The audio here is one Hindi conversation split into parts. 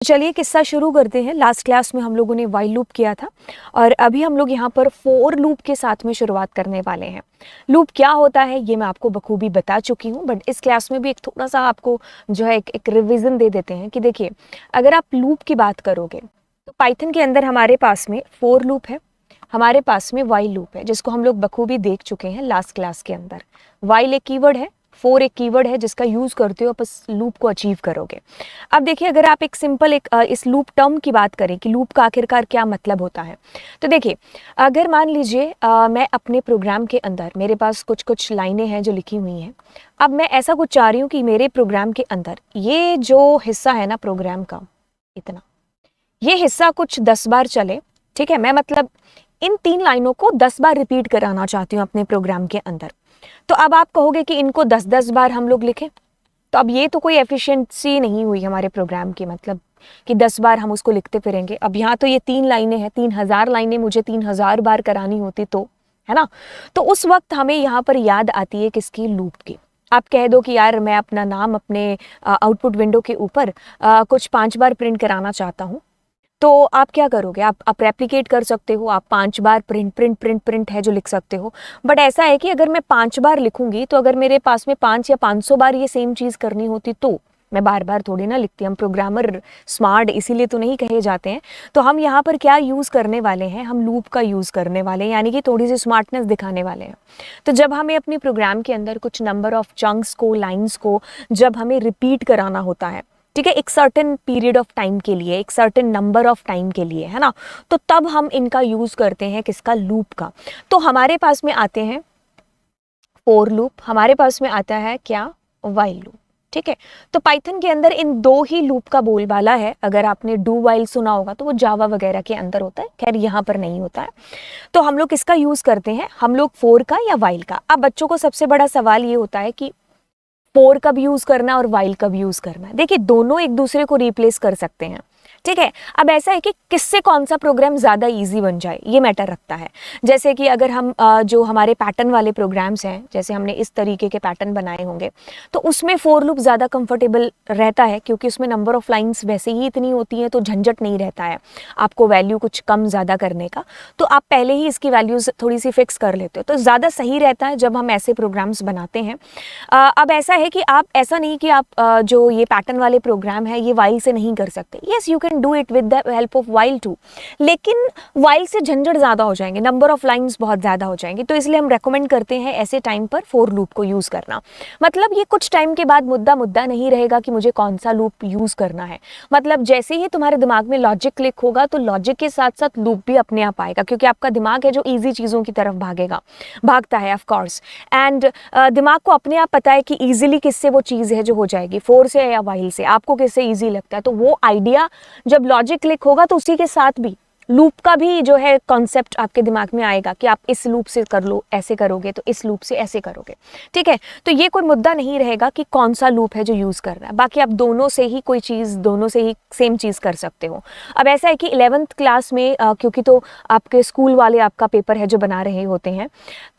चलिए किस्सा शुरू करते हैं। लास्ट क्लास में हम लोगों ने वाइल लूप किया था और अभी हम लोग यहाँ पर फोर लूप के साथ में शुरुआत करने वाले हैं। लूप क्या होता है ये मैं आपको बखूबी बता चुकी हूँ, बट इस क्लास में भी एक थोड़ा सा आपको जो है एक रिवीजन दे देते हैं कि देखिए, अगर आप लूप की बात करोगे तो पाइथन के अंदर हमारे पास में फोर लूप है, हमारे पास में वाइल लूप है, जिसको हम लोग बखूबी देख चुके हैं लास्ट क्लास के अंदर। वाइल एक कीवर्ड है, फोर एक कीवर्ड है जिसका यूज करते हो आप इस लूप को अचीव करोगे। अब देखिए, अगर आप एक सिंपल इस लूप टर्म की बात करें कि लूप का आखिरकार क्या मतलब होता है, तो देखिए, अगर मान लीजिए मैं अपने प्रोग्राम के अंदर मेरे पास कुछ कुछ लाइनें हैं जो लिखी हुई हैं। अब मैं ऐसा कुछ चाह रही हूँ कि मेरे प्रोग्राम के अंदर ये जो हिस्सा है ना प्रोग्राम का, इतना ये हिस्सा कुछ 10 बार चले। ठीक है, मैं मतलब इन 3 लाइनों को 10 बार रिपीट कराना चाहती हूँ अपने प्रोग्राम के अंदर। तो अब आप कहोगे कि इनको 10-10 बार हम लोग लिखें, तो अब ये तो कोई एफिशिएंसी नहीं हुई हमारे प्रोग्राम की, मतलब कि 10 बार हम उसको लिखते फिरेंगे। अब यहाँ तो ये 3 लाइनें हैं, 3000 लाइनें मुझे 3000 बार करानी होती तो, है ना। तो उस वक्त हमें यहाँ पर याद आती है किसकी, लूप की। आप कह दो कि यार मैं अपना नाम अपने आउटपुट विंडो के ऊपर कुछ 5 बार प्रिंट कराना चाहता हूँ, तो आप क्या करोगे, आप रेप्लिकेट कर सकते हो, आप 5 बार प्रिंट प्रिंट प्रिंट प्रिंट है जो लिख सकते हो। बट ऐसा है कि अगर मैं 5 बार लिखूंगी तो अगर मेरे पास में 5 या 500 बार ये सेम चीज़ करनी होती तो मैं बार बार थोड़ी ना लिखती। हम प्रोग्रामर स्मार्ट इसीलिए तो नहीं कहे जाते हैं। तो हम यहाँ पर क्या यूज़ करने वाले हैं, हम लूप का यूज़ करने वाले हैं, यानी कि थोड़ी सी स्मार्टनेस दिखाने वाले हैं। तो जब हमें अपने प्रोग्राम के अंदर कुछ नंबर ऑफ चंक्स को, लाइन्स को जब हमें रिपीट कराना होता है, ठीक है, एक सर्टेन पीरियड ऑफ टाइम के लिए, एक सर्टेन नंबर ऑफ टाइम के लिए, है ना, तो तब हम इनका यूज करते हैं किसका, लूप का। तो हमारे पास में आते हैं फोर लूप, हमारे पास में आता है क्या, वाइल लूप। ठीक है, तो पाइथन के अंदर इन 2 ही लूप का बोलबाला है। अगर आपने डू वाइल सुना होगा तो वो जावा वगैरह के अंदर होता है, खैर यहाँ पर नहीं होता है। तो हम लोग किसका यूज करते हैं, हम लोग फोर का या वाइल का। अब बच्चों को सबसे बड़ा सवाल ये होता है कि फोर कब यूज करना और वाइल कब यूज करना। देखिए, दोनों एक दूसरे को रिप्लेस कर सकते हैं। ठीक है, अब ऐसा है कि किससे कौन सा प्रोग्राम ज़्यादा इजी बन जाए ये मैटर रखता है। जैसे कि अगर हम जो हमारे पैटर्न वाले प्रोग्राम्स हैं, जैसे हमने इस तरीके के पैटर्न बनाए होंगे, तो उसमें फोर लूप ज़्यादा कंफर्टेबल रहता है, क्योंकि उसमें नंबर ऑफ लाइंस वैसे ही इतनी होती हैं, तो झंझट नहीं रहता है आपको वैल्यू कुछ कम ज़्यादा करने का। तो आप पहले ही इसकी वैल्यूज़ थोड़ी सी फिक्स कर लेते हो, तो ज़्यादा सही रहता है जब हम ऐसे प्रोग्राम्स बनाते हैं। अब ऐसा है कि आप ऐसा नहीं कि आप जो ये पैटर्न वाले प्रोग्राम है ये वाइल से नहीं कर सकते। Yes, you can do it with the help of while two, लेकिन वाइल से झंझट ज़्यादा हो जाएंगे, नंबर ऑफ लाइंस बहुत ज़्यादा हो जाएंगे। तो इसलिए हम रेकमेंड करते हैं ऐसे टाइम पर फोर लूप को यूज़ करना। मतलब ये कुछ टाइम के बाद मुद्दा नहीं रहेगा कि मुझे कौन सा लूप यूज़ करना है। मतलब जैसे ही तुम्हारे दिमाग में लॉजिक क्लिक होगा तो लॉजिक के साथ साथ लूप भी अपने आप आएगा, क्योंकि आपका दिमाग है जो ईजी चीज़ों की तरफ भागता है ऑफ कोर्स। एंड दिमाग को अपने आप पता है कि इजीली किससे वो चीज़ है जो हो जाएगी, फोर से या वाइल से, आपको किससे इजी लगता है। तो वो आइडिया जब लॉजिक क्लिक होगा तो उसी के साथ भी लूप का भी जो है कॉन्सेप्ट आपके दिमाग में आएगा कि आप इस लूप से कर लो, ऐसे करोगे तो इस लूप से ऐसे करोगे। ठीक है, तो ये कोई मुद्दा नहीं रहेगा कि कौन सा लूप है जो यूज़ करना है। बाकी आप दोनों से ही कोई चीज़, दोनों से ही सेम चीज़ कर सकते हो। अब ऐसा है कि 11th क्लास में क्योंकि तो आपके स्कूल वाले आपका पेपर है जो बना रहे होते हैं,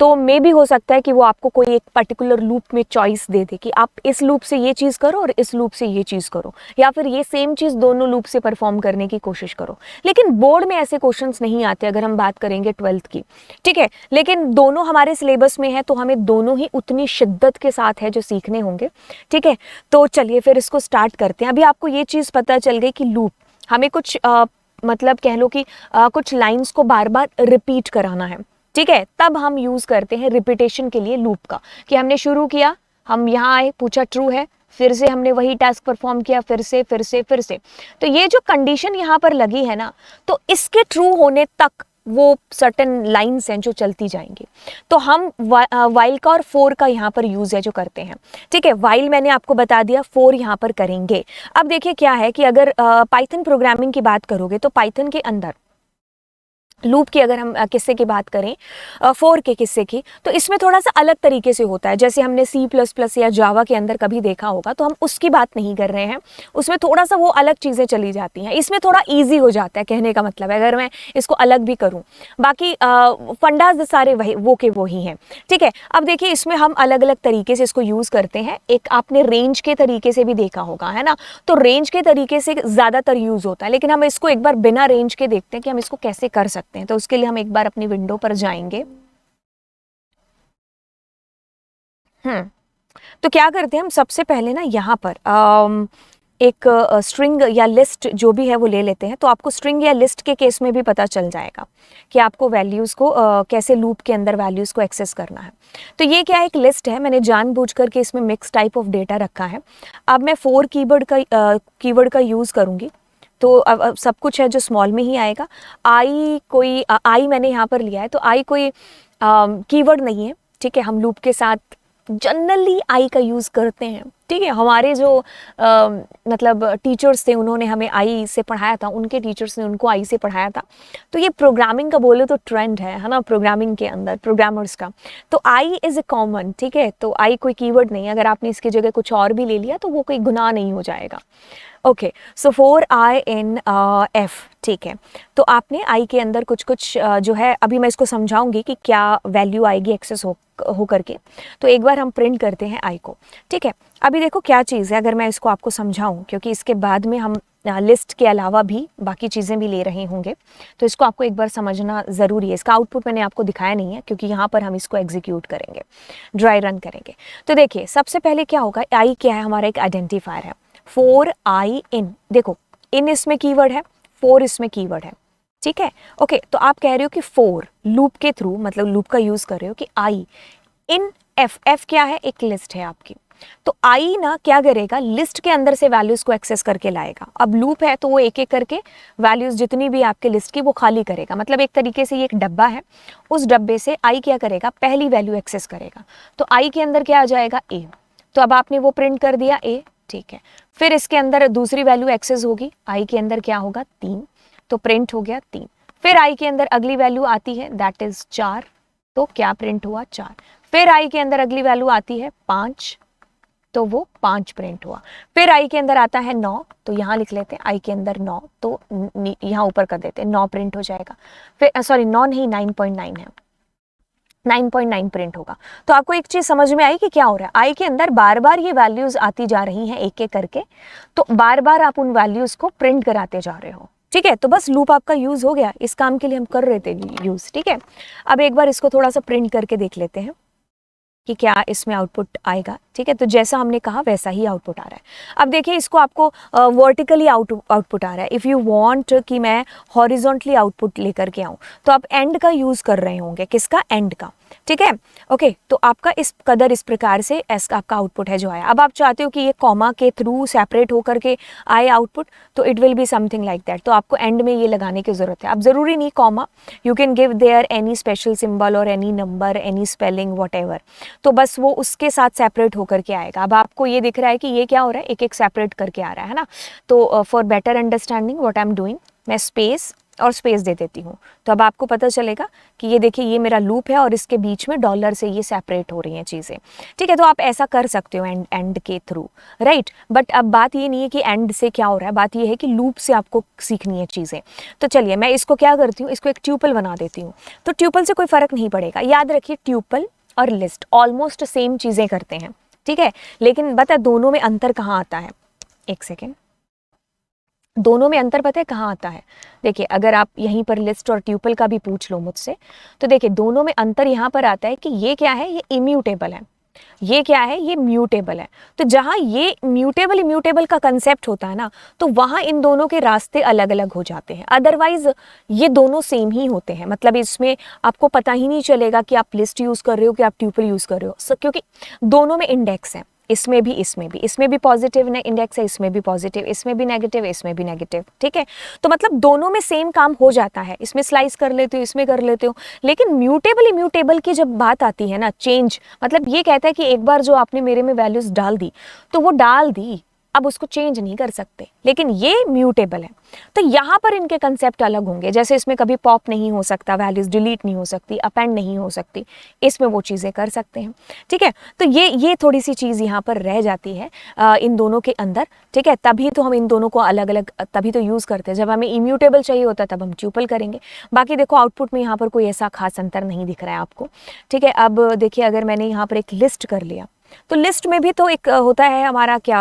तो मे भी हो सकता है कि वो आपको कोई एक पर्टिकुलर लूप में चॉइस दे दे कि आप इस लूप से ये चीज़ करो और इस लूप से ये चीज़ करो, या फिर ये सेम चीज़ दोनों लूप से परफॉर्म करने की कोशिश करो। लेकिन बोर्ड में ऐसे क्वेश्चंस नहीं आते अगर हम बात करेंगे 12th की। ठीक है, लेकिन दोनों हमारे सिलेबस में है, तो हमें दोनों ही उतनी शिद्दत के साथ है जो सीखने होंगे। ठीक है, तो चलिए फिर इसको स्टार्ट करते हैं। अभी आपको ये चीज़ पता चल गई कि लूप हमें कुछ मतलब कह लो कि कुछ लाइंस को बार बार रिपीट कराना है। ठीक है, तब हम यूज़ करते हैं रिपीटेशन के लिए लूप का, कि हमने शुरू किया, हम यहाँ आए, पूछा ट्रू है, फिर से हमने वही टास्क परफॉर्म किया, फिर से फिर से फिर से। तो ये जो कंडीशन यहाँ पर लगी है ना, तो इसके ट्रू होने तक वो सर्टेन लाइंस हैं जो चलती जाएंगी। तो हम वाइल का और फोर का यहाँ पर यूज़ है जो करते हैं। ठीक है, वाइल मैंने आपको बता दिया, फोर यहाँ पर करेंगे। अब देखिए क्या है कि अगर पाइथन प्रोग्रामिंग की बात करोगे तो पाइथन के अंदर लूप की अगर हम किस्से की बात करें, 4 के किस्से की, तो इसमें थोड़ा सा अलग तरीके से होता है। जैसे हमने C++ या जावा के अंदर कभी देखा होगा, तो हम उसकी बात नहीं कर रहे हैं। उसमें थोड़ा सा वो अलग चीज़ें चली जाती हैं, इसमें थोड़ा ईजी हो जाता है, कहने का मतलब है अगर मैं इसको अलग भी करूँ। बाकी फंडाज सारे वही वो के वो ही हैं, ठीक है। अब देखिए इसमें हम अलग अलग तरीके से इसको यूज़ करते हैं। एक आपने रेंज के तरीके से भी देखा होगा, है ना, तो रेंज के तरीके से ज़्यादातर यूज़ होता है, लेकिन हम इसको एक बार बिना रेंज के देखते हैं कि हम इसको कैसे कर सकते हैं। तो उसके लिए हम एक बार अपनी विंडो पर जाएंगे। तो क्या करते हैं हम, सबसे पहले ना यहाँ पर एक स्ट्रिंग या लिस्ट जो भी है वो ले लेते हैं। तो आपको स्ट्रिंग या लिस्ट के केस में भी पता चल जाएगा कि आपको वैल्यूज़ को कैसे लूप के अंदर वैल्यूज़ को एक्सेस करना है। तो ये क्या है, एक लिस्ट है, मैंने जानबूझ करके इसमें मिक्स टाइप ऑफ डेटा रखा है। अब मैं 4 कीवर्ड का यूज़ करूँगी। तो अब सब कुछ है जो स्मॉल में ही आएगा। आई मैंने यहाँ पर लिया है, तो आई कोई कीवर्ड नहीं है, ठीक है। हम लूप के साथ जनरली आई का यूज़ करते हैं, ठीक है। हमारे जो मतलब टीचर्स थे, उन्होंने हमें आई से पढ़ाया था, उनके टीचर्स ने उनको आई से पढ़ाया था। तो ये प्रोग्रामिंग का बोले तो ट्रेंड है ना, प्रोग्रामिंग के अंदर प्रोग्रामर्स का। तो आई इज़ ए कॉमन, ठीक है। तो आई कोई कीवर्ड नहीं है, अगर आपने इसकी जगह कुछ और भी ले लिया तो वो कोई गुनाह नहीं हो जाएगा। Okay, so 4i in f, ठीक है। तो आपने आई के अंदर कुछ कुछ जो है, अभी मैं इसको समझाऊंगी कि क्या वैल्यू आएगी एक्सेस हो करके। तो एक बार हम प्रिंट करते हैं आई को, ठीक है। अभी देखो क्या चीज़ है, अगर मैं इसको आपको समझाऊं, क्योंकि इसके बाद में हम लिस्ट के अलावा भी बाकी चीज़ें भी ले रहे होंगे, तो इसको आपको एक बार समझना ज़रूरी है। इसका आउटपुट मैंने आपको दिखाया नहीं है, क्योंकि यहाँ पर हम इसको एग्जीक्यूट करेंगे, ड्राई रन करेंगे। तो देखिए सबसे पहले क्या होगा, आई क्या है, हमारा एक आइडेंटिफायर है। 4i in, देखो इन इसमें कीवर्ड है, 4 इसमें कीवर्ड है, ठीक है। ओके, तो आप कह रहे हो कि 4 लूप के थ्रू, मतलब लूप का यूज कर रहे हो कि आई इन एफ क्या है, एक लिस्ट है आपकी। तो आई ना क्या करेगा, लिस्ट के अंदर से वैल्यूज को एक्सेस करके लाएगा। अब लूप है तो वो एक एक करके वैल्यूज जितनी भी आपके लिस्ट की वो खाली करेगा। मतलब एक तरीके से ये एक डब्बा है, उस डब्बे से आई क्या करेगा, पहली वैल्यू एक्सेस करेगा। तो आई के अंदर क्या आ जाएगा, ए। तो अब आपने वो प्रिंट कर दिया ए, ठीक है। फिर इसके अंदर दूसरी वैल्यू एक्सेस होगी, आई के अंदर क्या होगा, 3, तो प्रिंट हो गया 3। फिर आई के अंदर अगली वैल्यू आती है, दैट इज 4, तो क्या प्रिंट हुआ, 4। फिर आई के अंदर अगली वैल्यू आती है 5, तो वो 5 प्रिंट हुआ। फिर आई के अंदर आता है 9, तो यहाँ लिख लेते हैं आई के अंदर 9, तो यहाँ ऊपर कर देते हैं, 9 प्रिंट हो जाएगा। फिर सॉरी 9 नहीं, 9.9 है, 9.9 प्रिंट होगा। तो आपको एक चीज समझ में आई कि क्या हो रहा है, आई के अंदर बार बार ये वैल्यूज आती जा रही हैं एक एक करके, तो बार बार आप उन वैल्यूज को प्रिंट कराते जा रहे हो, ठीक है। तो बस लूप आपका यूज हो गया, इस काम के लिए हम कर रहे थे यूज, ठीक है। अब एक बार इसको थोड़ा सा प्रिंट करके देख लेते हैं कि क्या इसमें आउटपुट आएगा, ठीक है। तो जैसा हमने कहा वैसा ही आउटपुट आ रहा है। अब देखिए इसको आपको वर्टिकली आउटपुट आ रहा है। इफ़ यू वांट कि मैं हॉरिजॉन्टली आउटपुट लेकर के आऊँ, तो आप एंड का यूज़ कर रहे होंगे, किसका, एंड का, ठीक है। ओके, तो आपका इस कदर इस प्रकार से आपका आउटपुट है जो आया। अब आप चाहते हो कि ये कॉमा के थ्रू सेपरेट होकर के आए आउटपुट, तो it will be something like that. तो आपको एंड में ये लगाने की ज़रूरत है। अब ज़रूरी नहीं comma, you can give there any special symbol और any number, any spelling, what, तो बस वो उसके साथ सेपरेट होकर के आएगा। अब आपको ये दिख रहा है कि ये क्या हो रहा है, एक एक सेपरेट करके आ रहा है ना। तो for better understanding what I am doing, मैं स्पेस और स्पेस दे देती हूँ, तो अब आपको पता चलेगा कि ये देखिए ये मेरा लूप है और इसके बीच में डॉलर से ये सेपरेट हो रही हैं चीज़ें, ठीक है। तो आप ऐसा कर सकते हो एंड के थ्रू, राइट। बट अब बात ये नहीं है कि एंड से क्या हो रहा है, बात ये है कि लूप से आपको सीखनी है चीज़ें। तो चलिए मैं इसको क्या करती हूँ, इसको एक ट्यूपल बना देती हूँ। तो ट्यूपल से कोई फ़र्क नहीं पड़ेगा, याद रखिए ट्यूपल और लिस्ट ऑलमोस्ट सेम चीज़ें करते हैं, ठीक है। लेकिन बता दोनों में अंतर कहाँ आता है, एक सेकेंड, दोनों में अंतर पता है कहाँ आता है। देखिए अगर आप यहीं पर लिस्ट और ट्यूपल का भी पूछ लो मुझसे, तो देखिए दोनों में अंतर यहाँ पर आता है कि ये क्या है, ये इम्यूटेबल है, ये क्या है, ये म्यूटेबल है। तो जहाँ ये म्यूटेबल इम्यूटेबल का कंसेप्ट होता है ना, तो वहाँ इन दोनों के रास्ते अलग अलग हो जाते हैं। अदरवाइज ये दोनों सेम ही होते हैं, मतलब इसमें आपको पता ही नहीं चलेगा कि आप लिस्ट यूज़ कर रहे हो कि आप ट्यूपल यूज़ कर रहे हो, क्योंकि दोनों में इंडेक्स है, इसमें भी पॉजिटिव इंडेक्स है, इसमें भी पॉजिटिव, इसमें भी नेगेटिव, इसमें भी नेगेटिव, ठीक है। तो मतलब दोनों में सेम काम हो जाता है, इसमें स्लाइस कर लेते हो, इसमें कर लेते हो। लेकिन म्यूटेबल इम्यूटेबल की जब बात आती है ना, चेंज, मतलब ये कहता है कि एक बार जो आपने मेरे में वैल्यूज डाल दी, तो वो डाल दी, अब उसको चेंज नहीं कर सकते, लेकिन ये म्यूटेबल है। तो यहाँ पर इनके कंसेप्ट अलग होंगे, जैसे इसमें कभी पॉप नहीं हो सकता, वैल्यूज डिलीट नहीं हो सकती, अपेंड नहीं हो सकती, इसमें वो चीज़ें कर सकते हैं। ठीक है, तो ये थोड़ी सी चीज़ यहाँ पर रह जाती है इन दोनों के अंदर। ठीक है, तभी तो हम इन दोनों को अलग अलग तभी तो यूज़ करते हैं। जब हमें इम्यूटेबल चाहिए होता है तब हम ट्यूपल करेंगे। बाकी देखो आउटपुट में यहाँ पर कोई ऐसा खास अंतर नहीं दिख रहा है आपको। ठीक है, अब देखिए अगर मैंने यहाँ पर एक लिस्ट कर लिया, तो लिस्ट में भी तो एक होता है हमारा क्या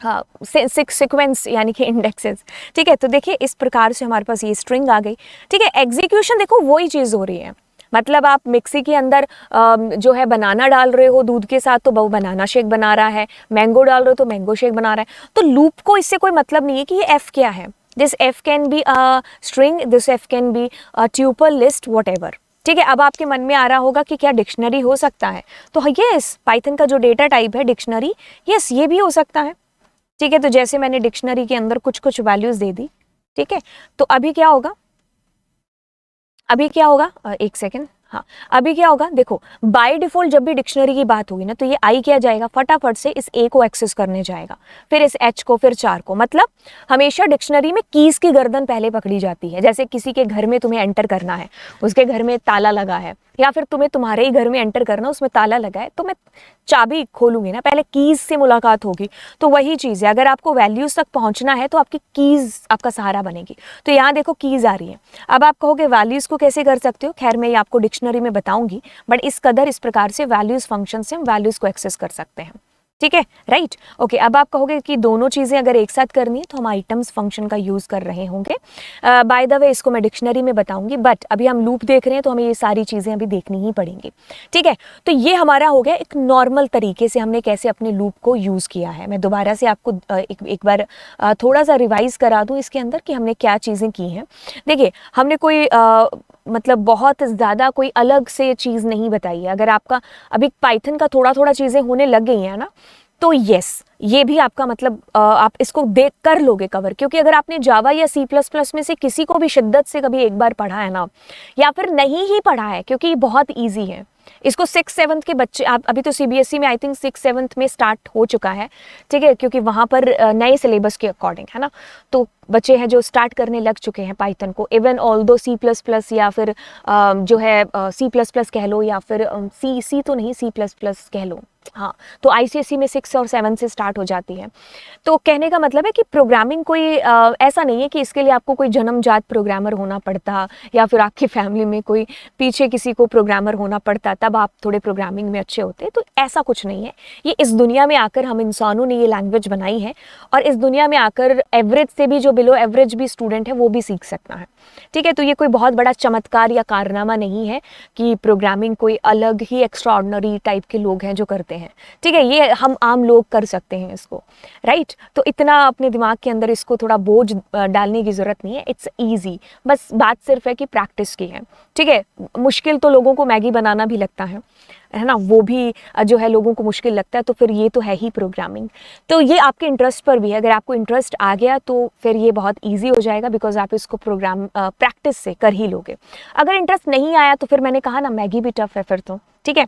हाँ सीक्वेंस यानी कि इंडेक्सेस। ठीक है, तो देखिए इस प्रकार से हमारे पास ये स्ट्रिंग आ गई। ठीक है, एग्जीक्यूशन देखो वही चीज़ हो रही है, मतलब आप मिक्सी के अंदर जो है बनाना डाल रहे हो दूध के साथ तो वो बनाना शेक बना रहा है, मैंगो डाल रहे हो तो मैंगो शेक बना रहा है। तो लूप को इससे कोई मतलब नहीं है कि ये एफ क्या है। This F can be a string, this F can be a tuple, list, whatever. ठीक है, अब आपके मन में आ रहा होगा कि क्या डिक्शनरी हो सकता है, तो यस पाइथन का जो डेटा टाइप है डिक्शनरी, यस ये भी हो सकता है। ठीक है, तो जैसे मैंने डिक्शनरी के अंदर कुछ कुछ वैल्यूज दे दी। ठीक है, तो अभी क्या होगा, एक सेकेंड, हाँ अभी क्या होगा देखो, बाय डिफॉल्ट जब भी डिक्शनरी की बात होगी ना तो ये आई क्या जाएगा, फटाफट से इस ए को एक्सेस करने जाएगा, फिर इस एच को, फिर 4 को। मतलब हमेशा डिक्शनरी में कीज की गर्दन पहले पकड़ी जाती है। जैसे किसी के घर में तुम्हें एंटर करना है, उसके घर में ताला लगा है, या फिर तुम्हें तुम्हारे ही घर में एंटर करना, उसमें ताला लगा है, तो मैं चाबी खोलूंगी ना, पहले कीज से मुलाकात होगी। तो वही चीज़ है, अगर आपको वैल्यूज तक पहुंचना है तो आपकी कीज आपका सहारा बनेगी। तो यहाँ देखो कीज आ रही है। अब आप कहोगे वैल्यूज को कैसे कर सकते हो, खैर मैं ये आपको डिक्शनरी में बताऊंगी, बट इस कदर इस प्रकार से वैल्यूज फंक्शन से हम वैल्यूज को एक्सेस कर सकते हैं। ठीक है, राइट, ओके। अब आप कहोगे कि दोनों चीज़ें अगर एक साथ करनी है तो हम आइटम्स फंक्शन का यूज़ कर रहे होंगे। बाय द वे इसको मैं डिक्शनरी में बताऊंगी, बट अभी हम लूप देख रहे हैं तो हमें ये सारी चीज़ें अभी देखनी ही पड़ेंगी। ठीक है, तो ये हमारा हो गया एक नॉर्मल तरीके से हमने कैसे अपने लूप को यूज़ किया है। मैं दोबारा से आपको एक बार थोड़ा सा रिवाइज करा दूँ इसके अंदर कि हमने क्या चीज़ें की हैं। देखिए हमने कोई मतलब बहुत ज़्यादा कोई अलग से चीज़ नहीं बताई है। अगर आपका अभी पाइथन का थोड़ा थोड़ा चीज़ें होने लग गई हैं ना, तो यस ये भी आपका मतलब आप इसको देख कर लोगे कवर, क्योंकि अगर आपने जावा या C++ में से किसी को भी शिद्दत से कभी एक बार पढ़ा है ना, या फिर नहीं ही पढ़ा है, क्योंकि ये बहुत ईजी है। इसको 6-7 के बच्चे, आप अभी तो CBSE में आई थिंक 6-7 में स्टार्ट हो चुका है। ठीक है, क्योंकि वहाँ पर नए सिलेबस के अकॉर्डिंग है ना, तो बच्चे हैं जो स्टार्ट करने लग चुके हैं पाइथन को। इवन ऑल्दो C++ या फिर जो है C++ कह लो, या फिर सी तो नहीं C++ कह लो, हाँ तो ICSE में 6 और 7 से स्टार्ट हो जाती है। तो कहने का मतलब है कि प्रोग्रामिंग कोई ऐसा नहीं है कि इसके लिए आपको कोई जन्मजात प्रोग्रामर होना पड़ता, या फिर आपकी फैमिली में कोई पीछे किसी को प्रोग्रामर होना पड़ता तब आप थोड़े प्रोग्रामिंग में अच्छे होते। तो ऐसा कुछ नहीं है। ये इस दुनिया में आकर हम इंसानों ने ये लैंग्वेज बनाई है, और इस दुनिया में आकर एवरेज से भी जो बिलो एवरेज भी स्टूडेंट है वो भी सीख सकता है। ठीक है, तो ये कोई बहुत बड़ा चमत्कार या कारनामा नहीं है कि प्रोग्रामिंग कोई अलग ही एक्स्ट्राऑर्डिनरी टाइप के लोग हैं जो करते हैं। ठीक है, ये हम आम लोग कर सकते हैं इसको, राइट। तो इतना अपने दिमाग के अंदर इसको थोड़ा बोझ डालने की ज़रूरत नहीं है, इट्स ईजी। बस बात सिर्फ है कि प्रैक्टिस की है। ठीक है, मुश्किल तो लोगों को मैगी बनाना भी लगता है ना, वो भी जो है लोगों को मुश्किल लगता है, तो फिर ये तो है ही प्रोग्रामिंग। तो ये आपके इंटरेस्ट पर भी है, अगर आपको इंटरेस्ट आ गया तो फिर ये बहुत इजी हो जाएगा, बिकॉज आप इसको प्रोग्राम प्रैक्टिस से कर ही लोगे। अगर इंटरेस्ट नहीं आया तो फिर मैंने कहा ना, मैगी भी टफ है फिर तो। ठीक है,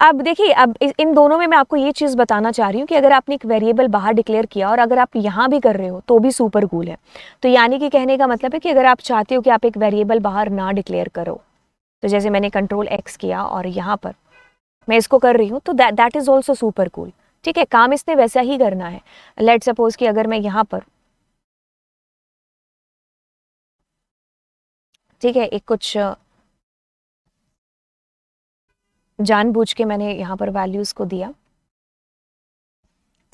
अब देखिए, अब इन दोनों में मैं आपको ये चीज़ बताना चाह रही हूँ कि अगर आपने एक वेरिएबल बाहर डिक्लेयर किया और अगर आप यहाँ भी कर रहे हो तो भी सुपर कूल है। तो यानी कि कहने का मतलब है कि अगर आप चाहते हो कि आप एक वेरिएबल बाहर ना डिक्लेयर करो, तो जैसे मैंने Ctrl+X किया और यहाँ पर मैं इसको कर रही हूँ, तो that is also super cool. ठीक है, काम इसने वैसा ही करना है। लेट सपोज कि अगर मैं यहाँ पर, ठीक है, एक कुछ जानबूझ के मैंने यहाँ पर वैल्यूज को दिया।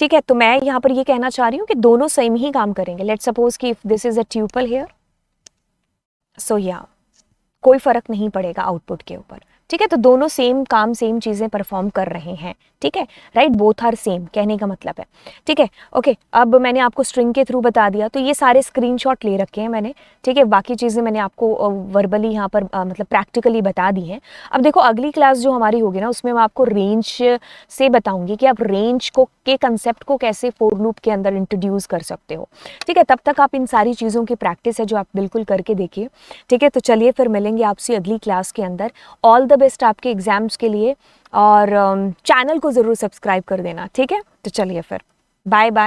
ठीक है, तो मैं यहाँ पर ये कहना चाह रही हूँ कि दोनों सेम ही काम करेंगे। लेट सपोज कि if this is a tuple here, so या कोई फर्क नहीं पड़ेगा आउटपुट के ऊपर। ठीक है, तो दोनों सेम काम सेम चीज़ें परफॉर्म कर रहे हैं। ठीक है, राइट, बोथ आर सेम कहने का मतलब है। ठीक है, ओके। अब मैंने आपको स्ट्रिंग के थ्रू बता दिया, तो ये सारे स्क्रीनशॉट ले रखे हैं मैंने। ठीक है, बाकी चीज़ें मैंने आपको वर्बली यहाँ पर मतलब प्रैक्टिकली बता दी हैं। अब देखो अगली क्लास जो हमारी होगी ना, उसमें मैं आपको रेंज से बताऊंगी कि आप रेंज को के कंसेप्ट को कैसे फॉर लूप के अंदर इंट्रोड्यूस कर सकते हो। ठीक है, तब तक आप इन सारी चीज़ों की प्रैक्टिस है जो आप बिल्कुल करके देखिए। ठीक है, तो चलिए फिर मिलेंगे आपसे अगली क्लास के अंदर। ऑल द बेस्ट आपके एग्जाम्स के लिए, और चैनल को ज़रूर सब्सक्राइब कर देना। ठीक है, तो चलिए फिर बाय बाय।